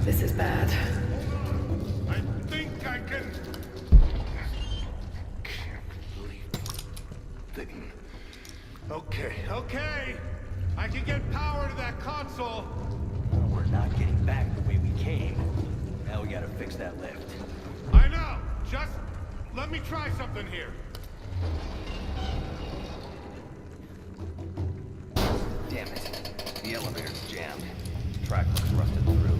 This is bad. I think I can... Okay. I can get power to that console. We're not getting back the way we came. Now we gotta fix that lift. I know. Just let me try something here. Damn it. The elevator's jammed. Track looks rusted through.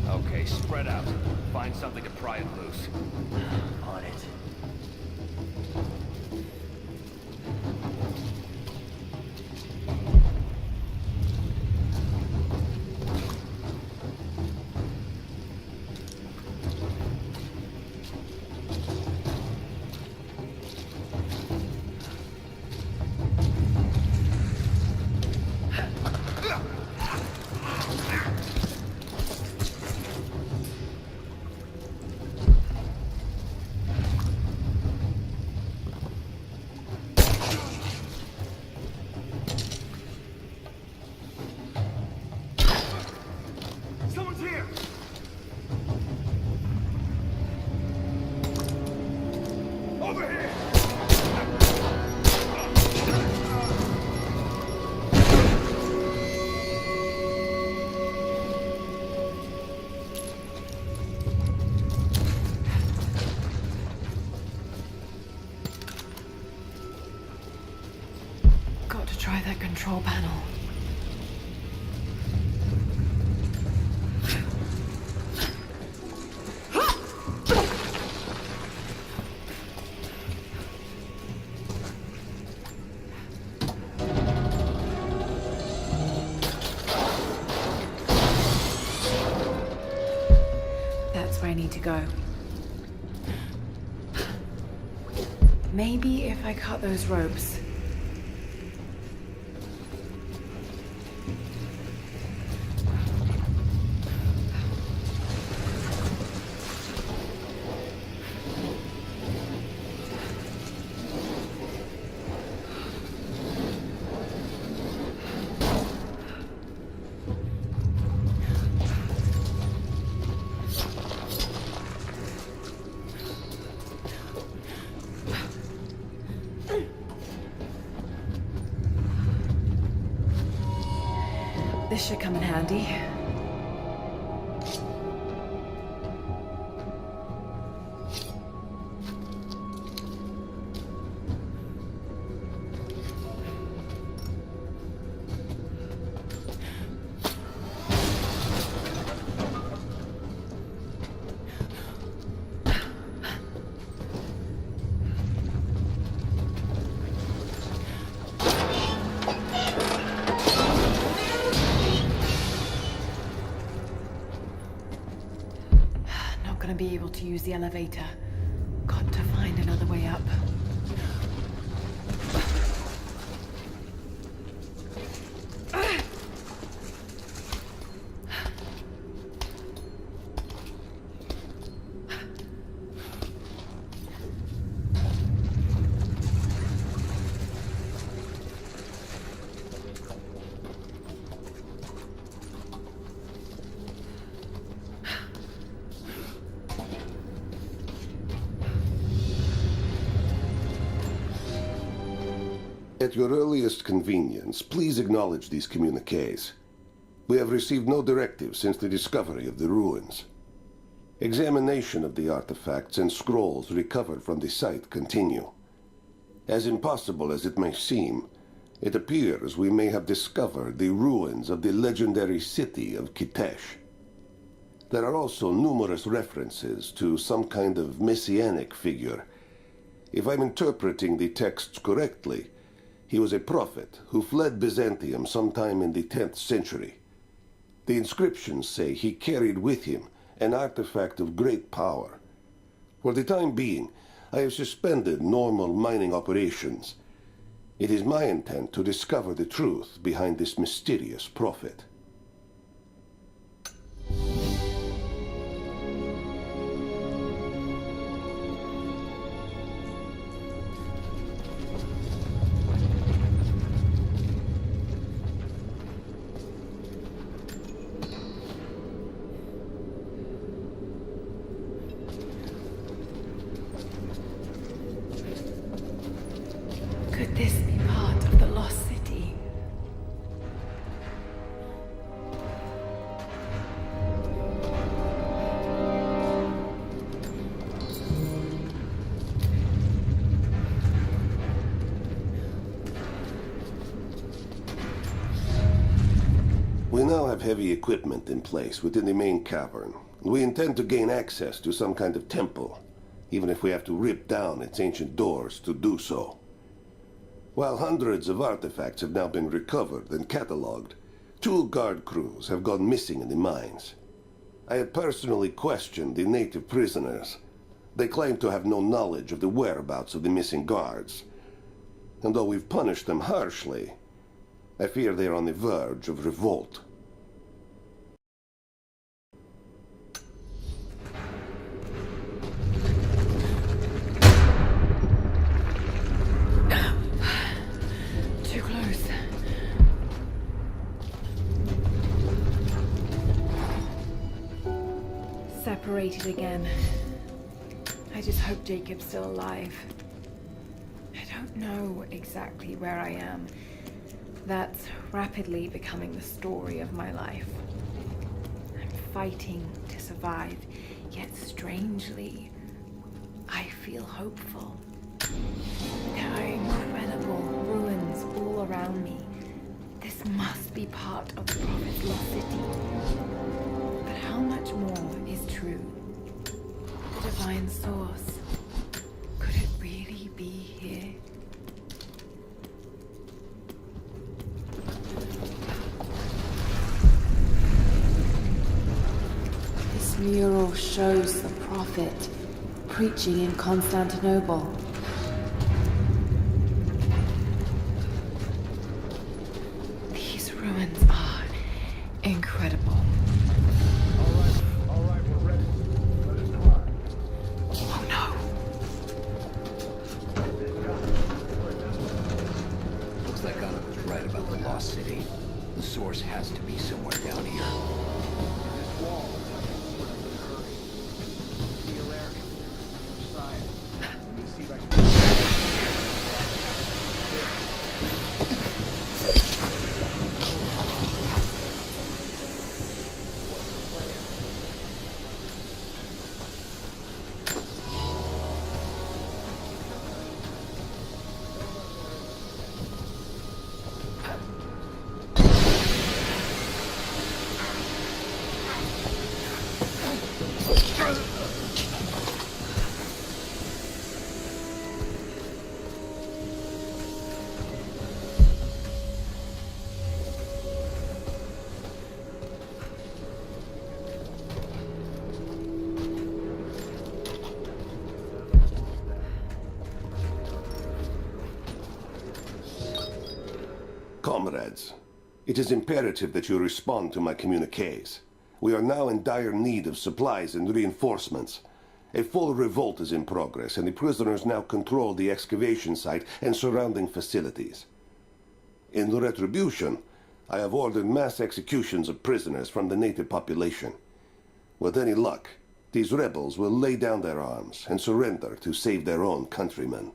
Okay, spread out. Find something to pry it loose. On it. Someone's here. Over here. Got to try that control panel. That's where I need to go. Maybe if I cut those ropes. This should come in handy. Not gonna be able to use the elevator. Got to find another way up. At your earliest convenience, please acknowledge these communiques. We have received no directive since the discovery of the ruins. Examination of the artifacts and scrolls recovered from the site continue. As impossible as it may seem, it appears we may have discovered the ruins of the legendary city of Kitesh. There are also numerous references to some kind of messianic figure. If I'm interpreting the texts correctly, he was a prophet who fled Byzantium sometime in the 10th century. The inscriptions say he carried with him an artifact of great power. For the time being, I have suspended normal mining operations. It is my intent to discover the truth behind this mysterious prophet. We now have heavy equipment in place within the main cavern. We intend to gain access to some kind of temple, even if we have to rip down its ancient doors to do so. While hundreds of artifacts have now been recovered and catalogued, 2 guard crews have gone missing in the mines. I have personally questioned the native prisoners. They claim to have no knowledge of the whereabouts of the missing guards. And though we've punished them harshly, I fear they are on the verge of revolt. Too close. Separated again. I just hope Jacob's still alive. I don't know exactly where I am. That's rapidly becoming the story of my life. I'm fighting to survive, yet strangely, I feel hopeful. There are incredible ruins all around me. This must be part of the Prophet's lost city. But how much more is true? The divine source. Could it really be here? This mural shows the Prophet preaching in Constantinople. These ruins are incredible. All right, we're ready. Let us climb. Oh no. Looks like Anna was right about the lost city. The source has to be somewhere down here. This wall hurry. Be alert. Science. Let me see if I can... Comrades, it is imperative that you respond to my communiques. We are now in dire need of supplies and reinforcements. A full revolt is in progress, and the prisoners now control the excavation site and surrounding facilities. In retribution, I have ordered mass executions of prisoners from the native population. With any luck, these rebels will lay down their arms and surrender to save their own countrymen.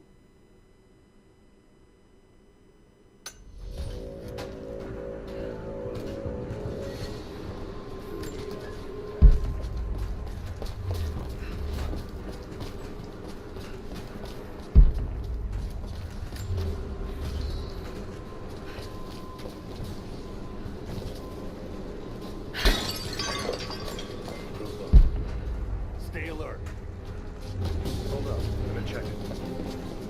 Stay alert. Hold up. I'm gonna check it.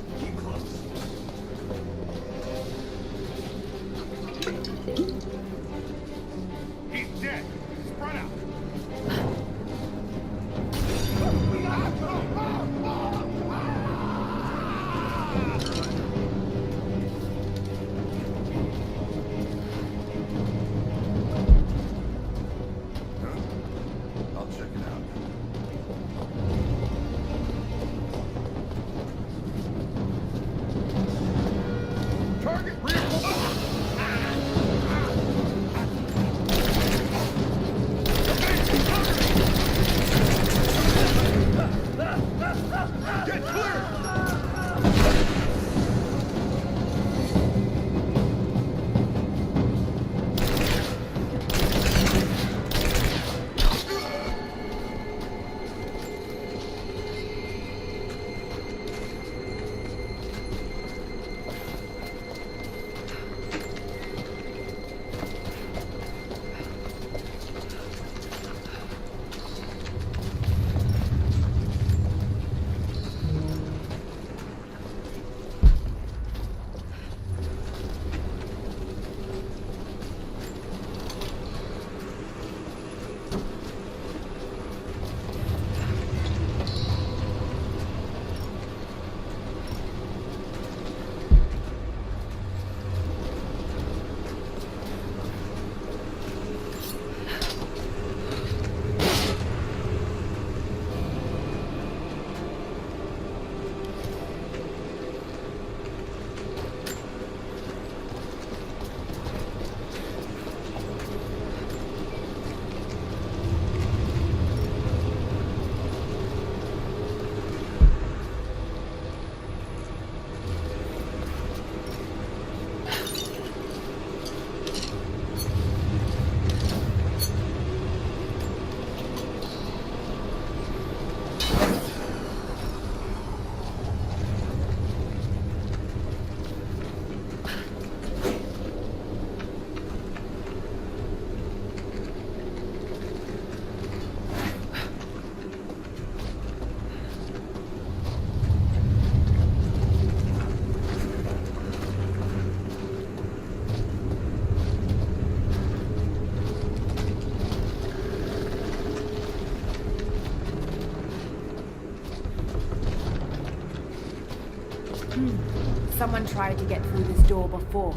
Someone tried to get through this door before.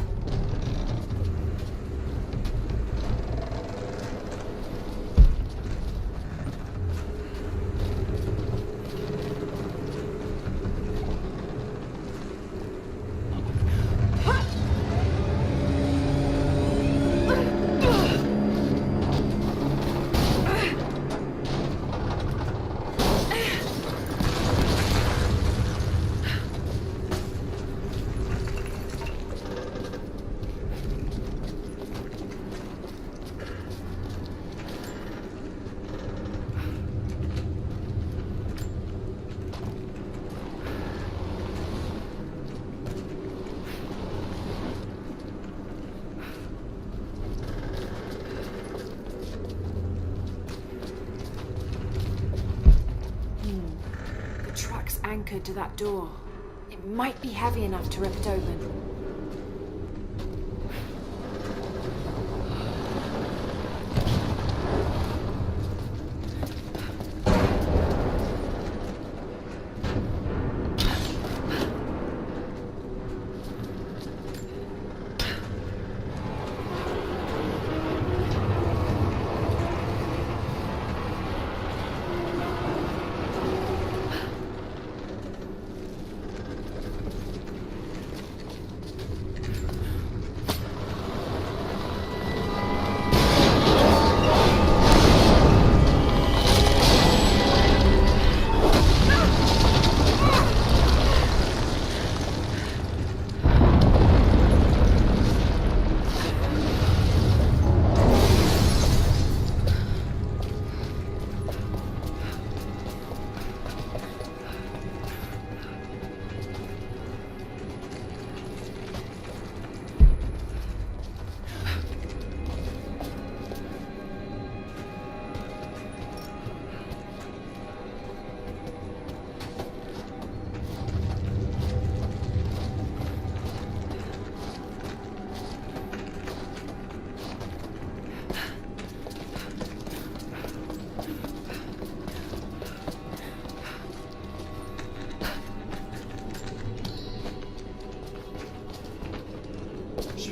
Anchored to that door. It might be heavy enough to rip it open.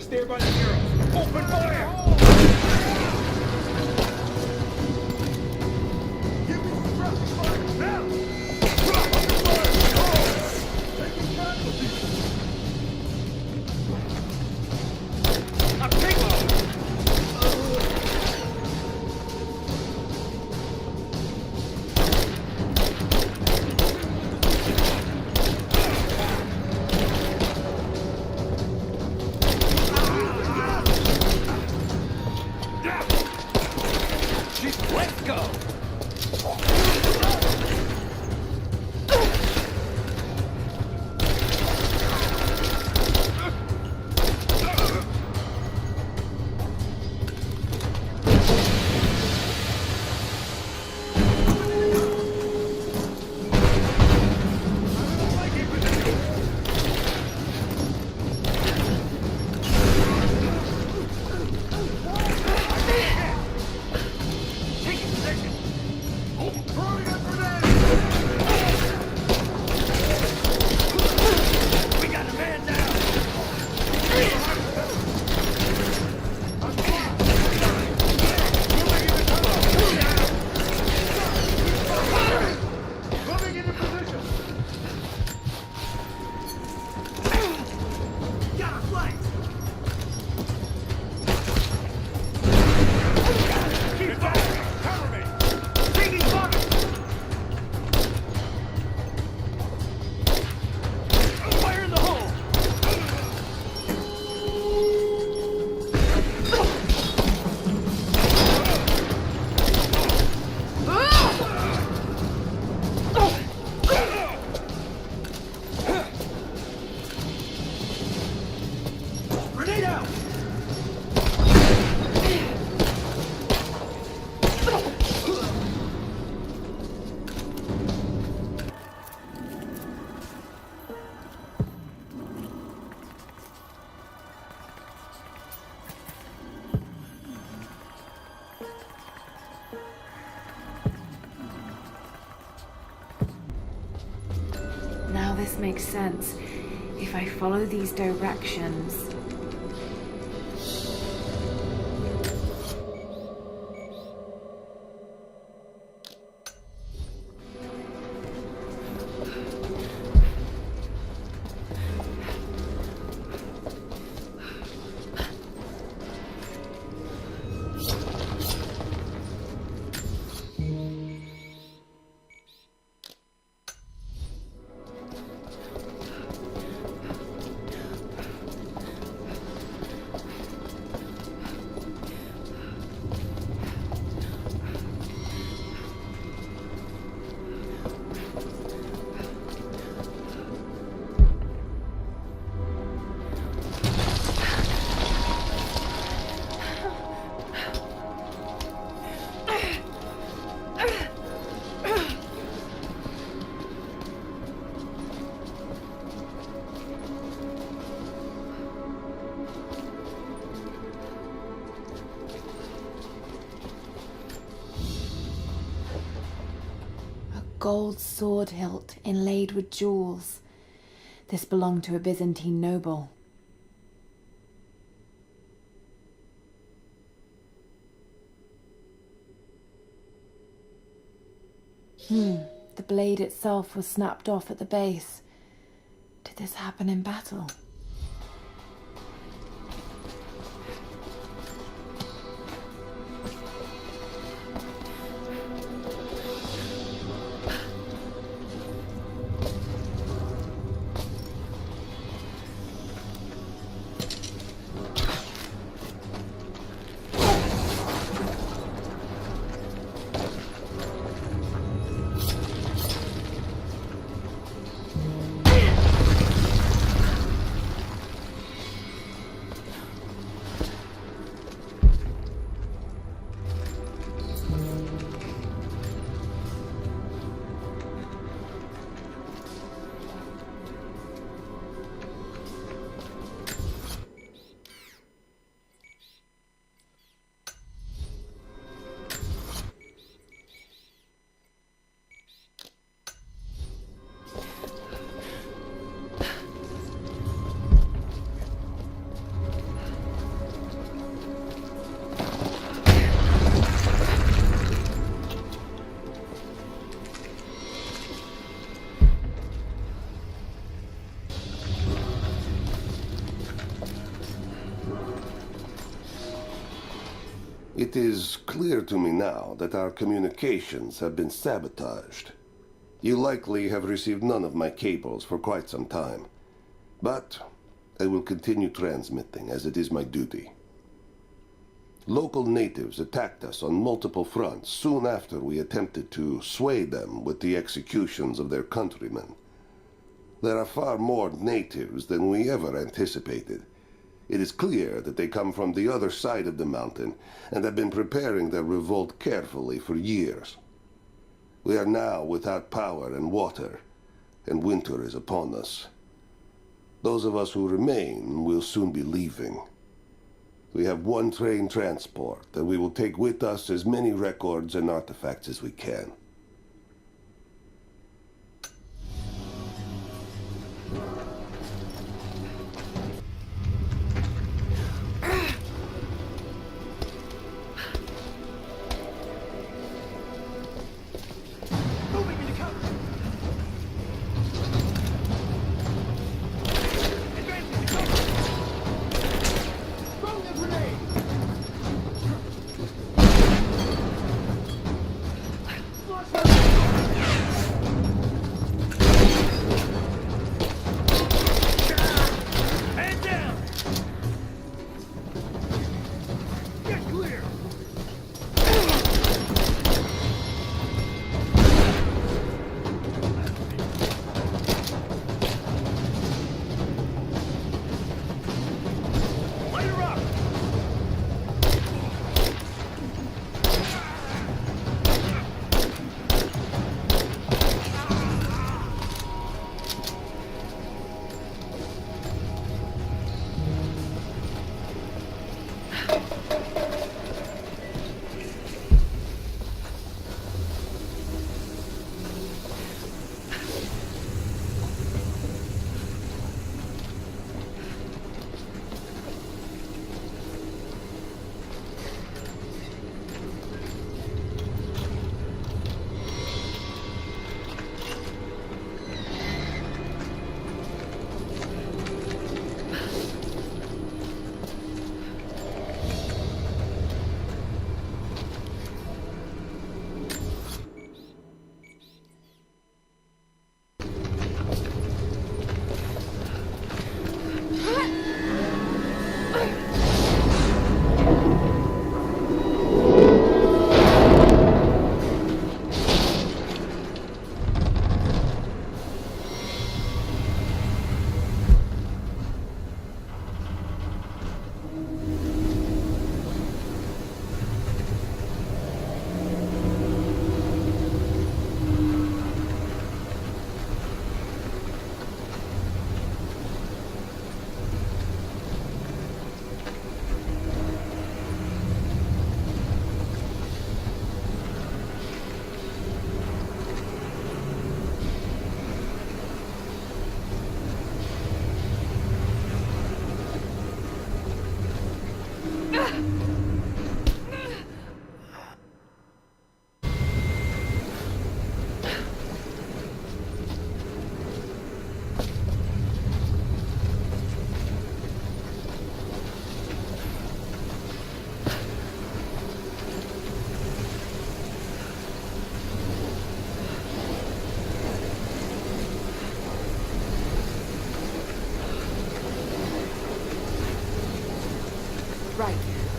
Stay by the heroes. Open fire! Give me some rapid fire now! Rapid fire! Taking casualties! I'm taking Let's go! Now this makes sense. If I follow these directions... Gold sword hilt inlaid with jewels. This belonged to a Byzantine noble. The blade itself was snapped off at the base. Did this happen in battle? It is clear to me now that our communications have been sabotaged. You likely have received none of my cables for quite some time. But I will continue transmitting, as it is my duty. Local natives attacked us on multiple fronts soon after we attempted to sway them with the executions of their countrymen. There are far more natives than we ever anticipated. It is clear that they come from the other side of the mountain and have been preparing their revolt carefully for years. We are now without power and water, and winter is upon us. Those of us who remain will soon be leaving. We have one train transport, and we will take with us as many records and artifacts as we can.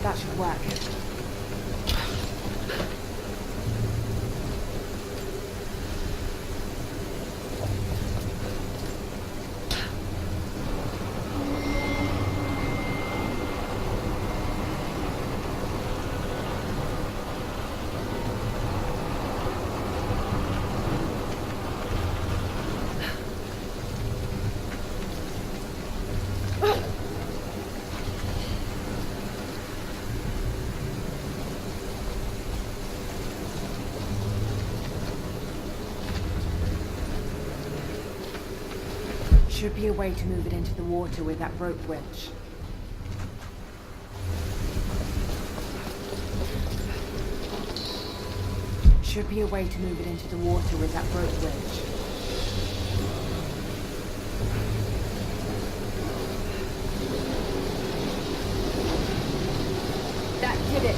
That should work. Should be a way to move it into the water with that rope winch. Should be a way to move it into the water with that rope winch. That did it!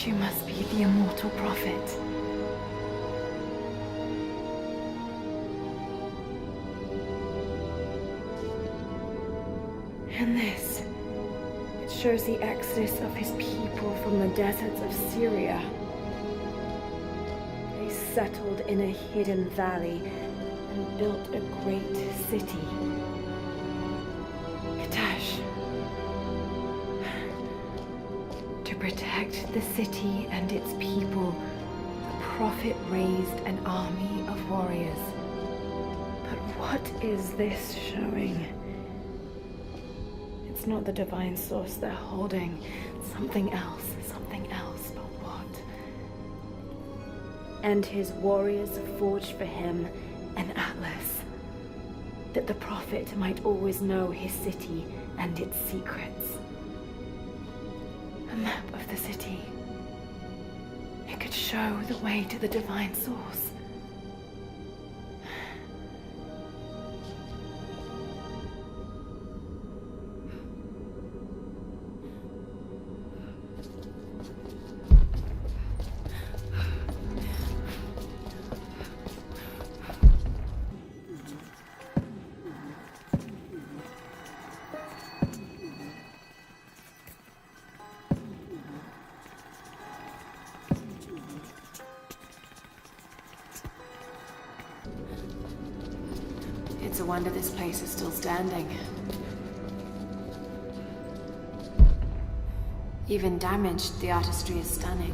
You must be the immortal prophet. And this, it shows the exodus of his people from the deserts of Syria. They settled in a hidden valley and built a great city. To protect the city and its people, the prophet raised an army of warriors. But what is this showing? It's not the divine source they're holding. Something else, but what? And his warriors forged for him an atlas, that the prophet might always know his city and its secrets. A map of the city. It could show the way to the divine source. It's a wonder this place is still standing. Even damaged, the artistry is stunning.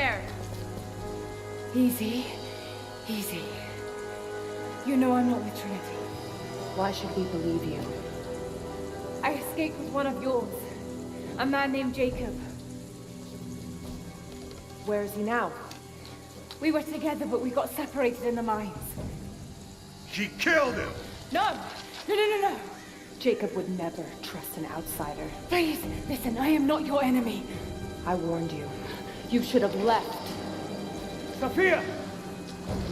there! Easy. Easy. You know I'm not with Trinity. Why should we believe you? I escaped with one of yours. A man named Jacob. Where is he now? We were together, but we got separated in the mines. She killed him! No! No! Jacob would never trust an outsider. Please, listen, I am not your enemy. I warned you. You should have left. Sophia!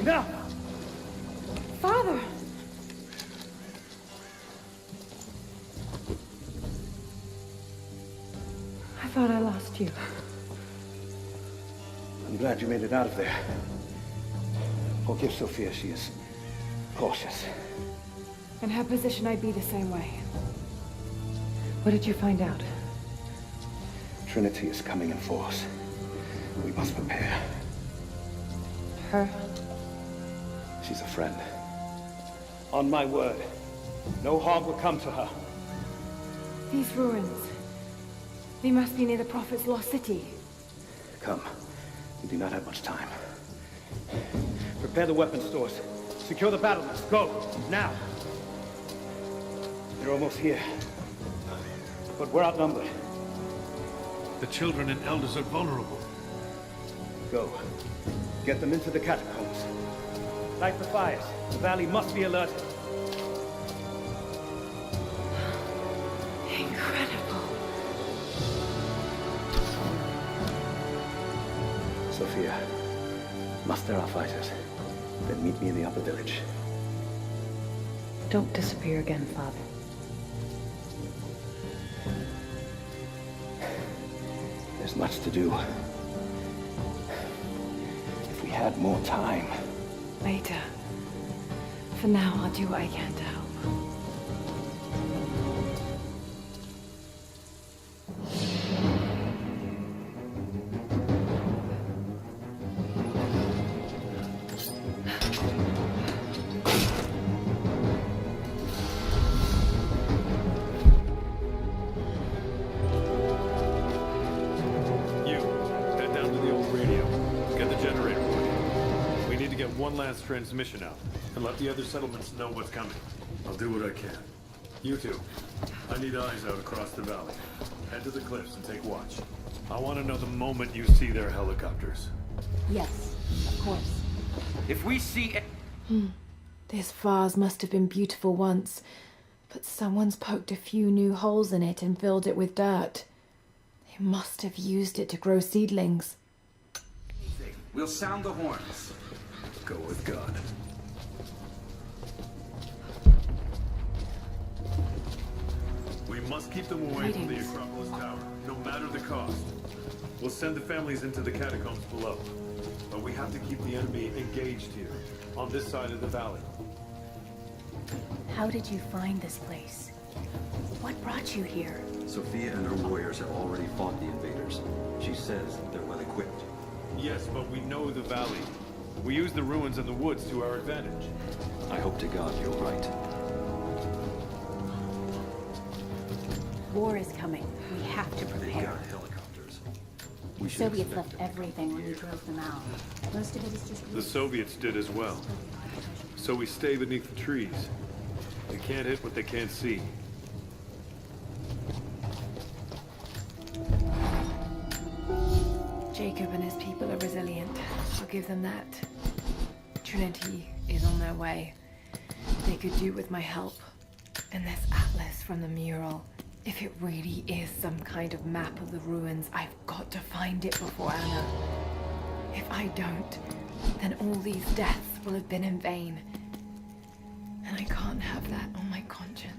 Enough! Father! I thought I lost you. I'm glad you made it out of there. Forgive Sophia, she is cautious. In her position, I'd be the same way. What did you find out? Trinity is coming in force. We must prepare. Her? She's a friend. On my word, no harm will come to her. These ruins. They must be near the Prophet's lost city. Come. We do not have much time. Prepare the weapon stores. Secure the battlements. Go! Now! They're almost here. But we're outnumbered. The children and elders are vulnerable. Go. Get them into the catacombs. Light the fires. The valley must be alerted. Incredible. Sophia, muster our fighters. Then meet me in the upper village. Don't disappear again, Father. There's much to do. If we had more time. Later. For now, I'll do what I can to help. One last transmission out, and let the other settlements know what's coming. I'll do what I can. You two, I need eyes out across the valley. Head to the cliffs and take watch. I want to know the moment you see their helicopters. Yes, of course. If we see This vase must have been beautiful once, but someone's poked a few new holes in it and filled it with dirt. They must have used it to grow seedlings. We'll sound the horns. Go with God. We must keep them away from the Acropolis Tower, no matter the cost. We'll send the families into the catacombs below. But we have to keep the enemy engaged here, on this side of the valley. How did you find this place? What brought you here? Sophia and her warriors have already fought the invaders. She says they're well equipped. Yes, but we know the valley. We use the ruins and the woods to our advantage. I hope to God you're right. War is coming. We have to They prepare. got helicopters. The We should Soviets expect left them to everything when we engage. drove them out. Most of it is just... The Soviets did as well. So we stay beneath the trees. They can't hit what they can't see. Jacob and his people are resilient. I'll give them that. Trinity is on their way. They could do with my help. And this atlas from the mural. If it really is some kind of map of the ruins, I've got to find it before Anna. If I don't, then all these deaths will have been in vain. And I can't have that on my conscience.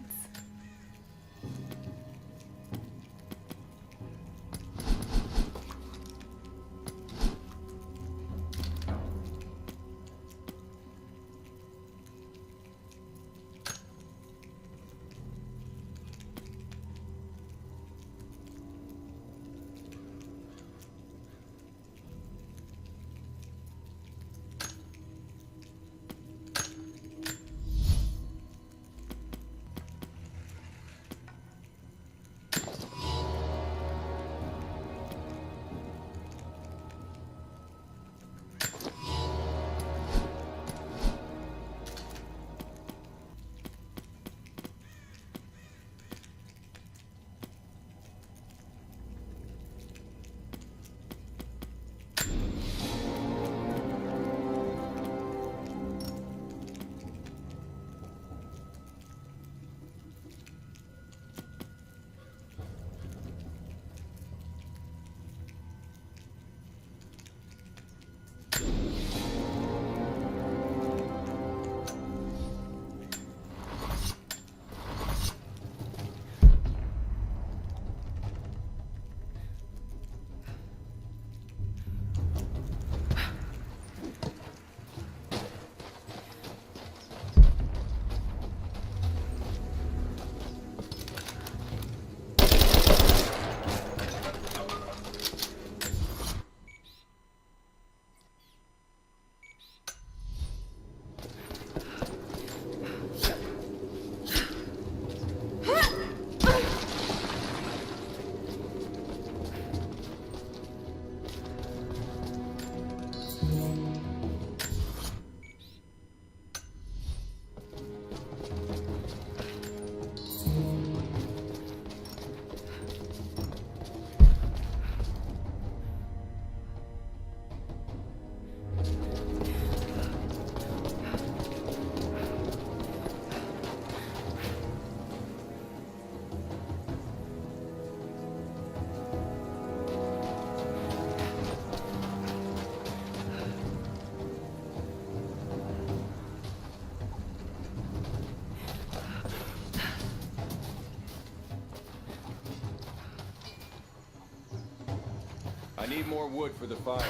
I need more wood for the fire.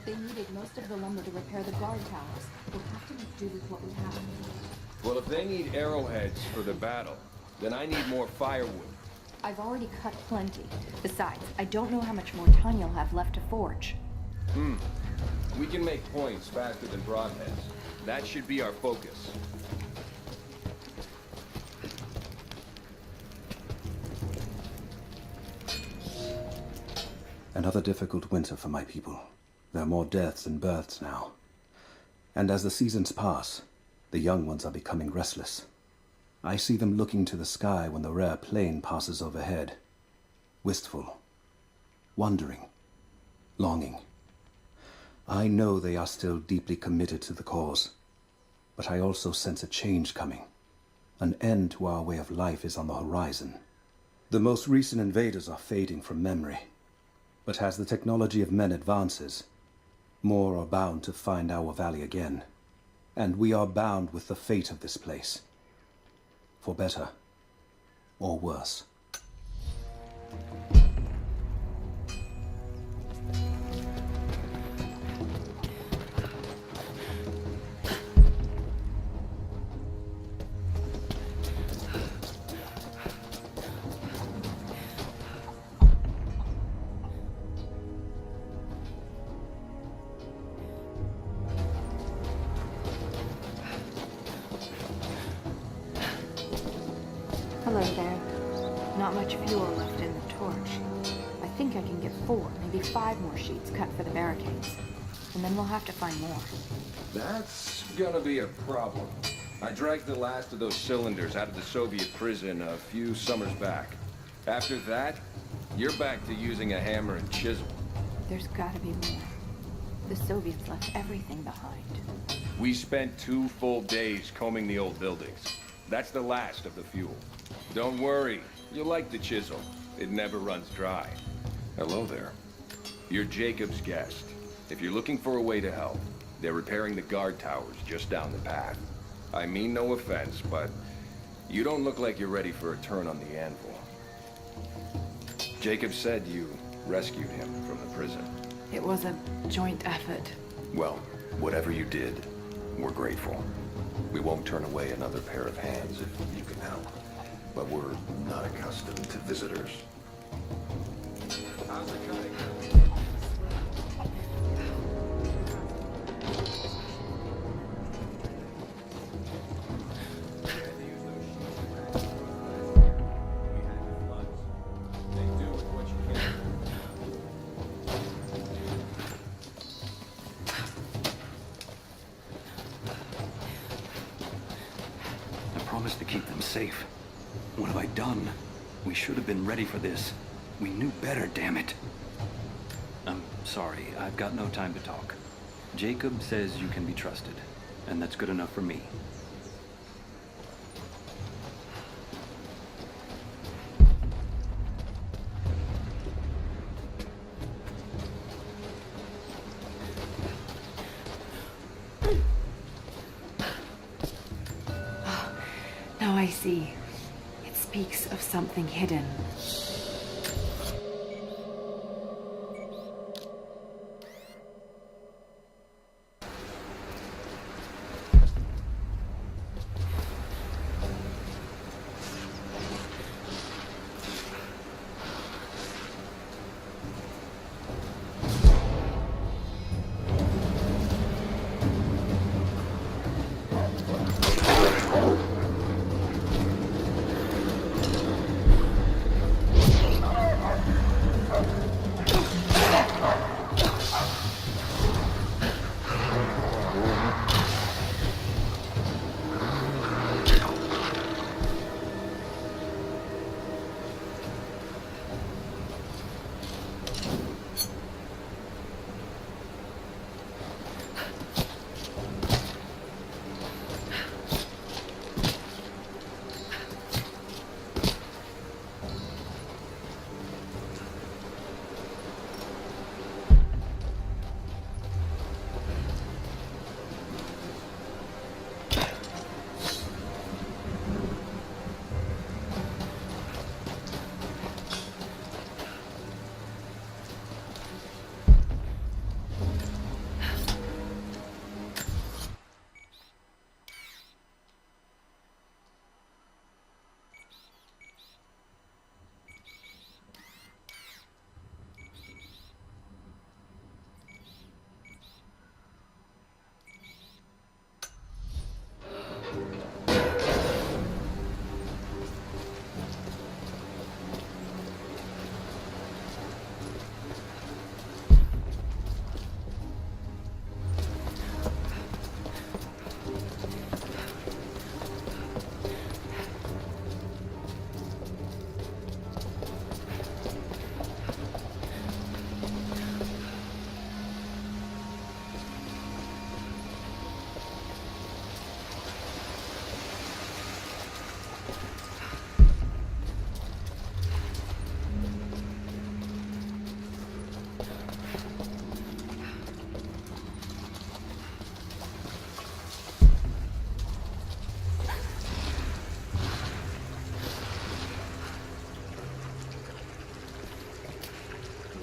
They needed most of the lumber to repair the guard towers. We'll have to make do with what we have. Well, if they need arrowheads for the battle, then I need more firewood. I've already cut plenty. Besides, I don't know how much more time you'll have left to forge. We can make points faster than broadheads. That should be our focus. Another difficult winter for my people. There are more deaths than births now. And as the seasons pass, the young ones are becoming restless. I see them looking to the sky when the rare plane passes overhead. Wistful, wondering, longing. I know they are still deeply committed to the cause, but I also sense a change coming. An end to our way of life is on the horizon. The most recent invaders are fading from memory, but as the technology of men advances, more are bound to find our valley again, and we are bound with the fate of this place, for better or worse. Hello there. Not much fuel left in the torch. I think I can get 4, maybe 5 more sheets cut for the barricades. And then we'll have to find more. That's gonna be a problem. I dragged the last of those cylinders out of the Soviet prison a few summers back. After that, you're back to using a hammer and chisel. There's gotta be more. The Soviets left everything behind. We spent 2 full days combing the old buildings. That's the last of the fuel. Don't worry, you'll like the chisel. It never runs dry. Hello there. You're Jacob's guest. If you're looking for a way to help, they're repairing the guard towers just down the path. I mean no offense, but you don't look like you're ready for a turn on the anvil. Jacob said you rescued him from the prison. It was a joint effort. Well, whatever you did, we're grateful. We won't turn away another pair of hands if you can help. But we're not accustomed to visitors. How's it cutting? I promised to keep them safe. What have I done? We should have been ready for this. We knew better, damn it. I'm sorry, I've got no time to talk. Jacob says you can be trusted, and that's good enough for me. Now I see. It speaks of something hidden.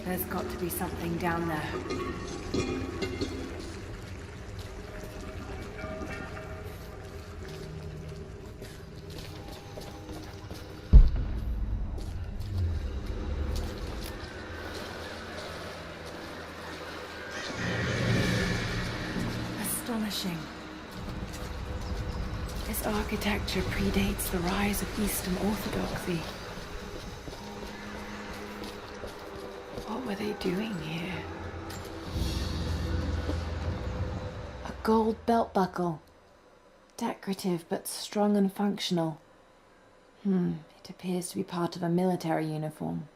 There's got to be something down there. Astonishing. This architecture predates the rise of Eastern Orthodoxy. What were they doing here? A gold belt buckle. Decorative but strong and functional. It appears to be part of a military uniform.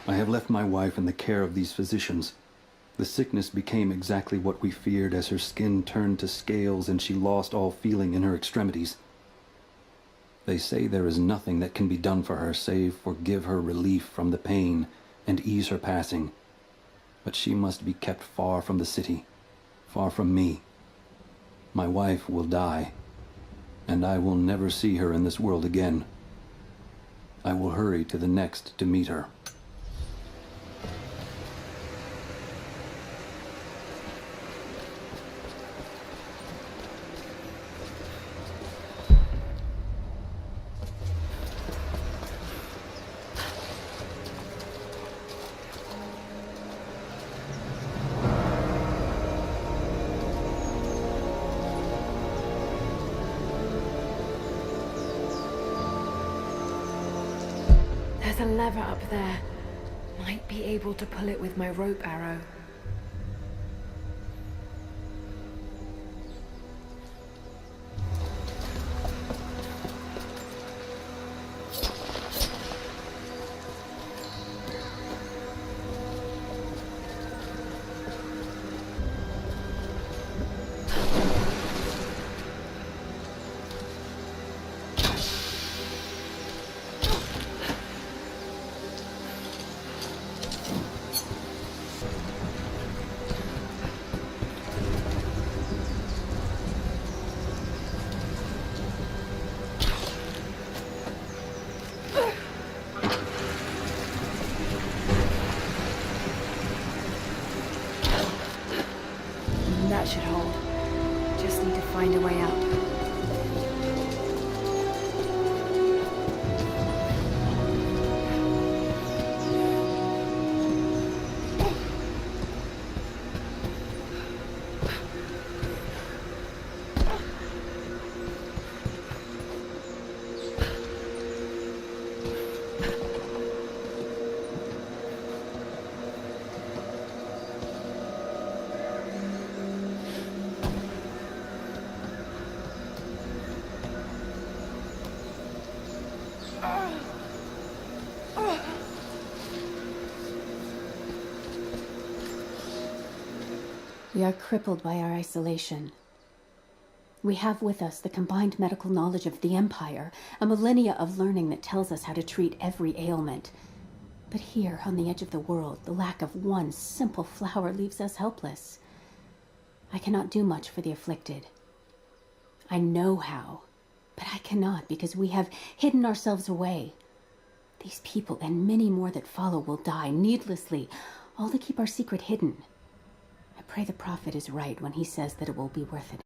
I have left my wife in the care of these physicians. The sickness became exactly what we feared as her skin turned to scales and she lost all feeling in her extremities. They say there is nothing that can be done for her save for give her relief from the pain and ease her passing. But she must be kept far from the city, far from me. My wife will die, and I will never see her in this world again. I will hurry to the next to meet her. There's a lever up there. Might be able to pull it with my rope arrow. That should hold. Just need to find a way out. We are crippled by our isolation. We have with us the combined medical knowledge of the Empire, a millennia of learning that tells us how to treat every ailment. But here, on the edge of the world, the lack of one simple flower leaves us helpless. I cannot do much for the afflicted. I know how, but I cannot because we have hidden ourselves away. These people and many more that follow will die needlessly, all to keep our secret hidden. I pray the prophet is right when he says that it will be worth it.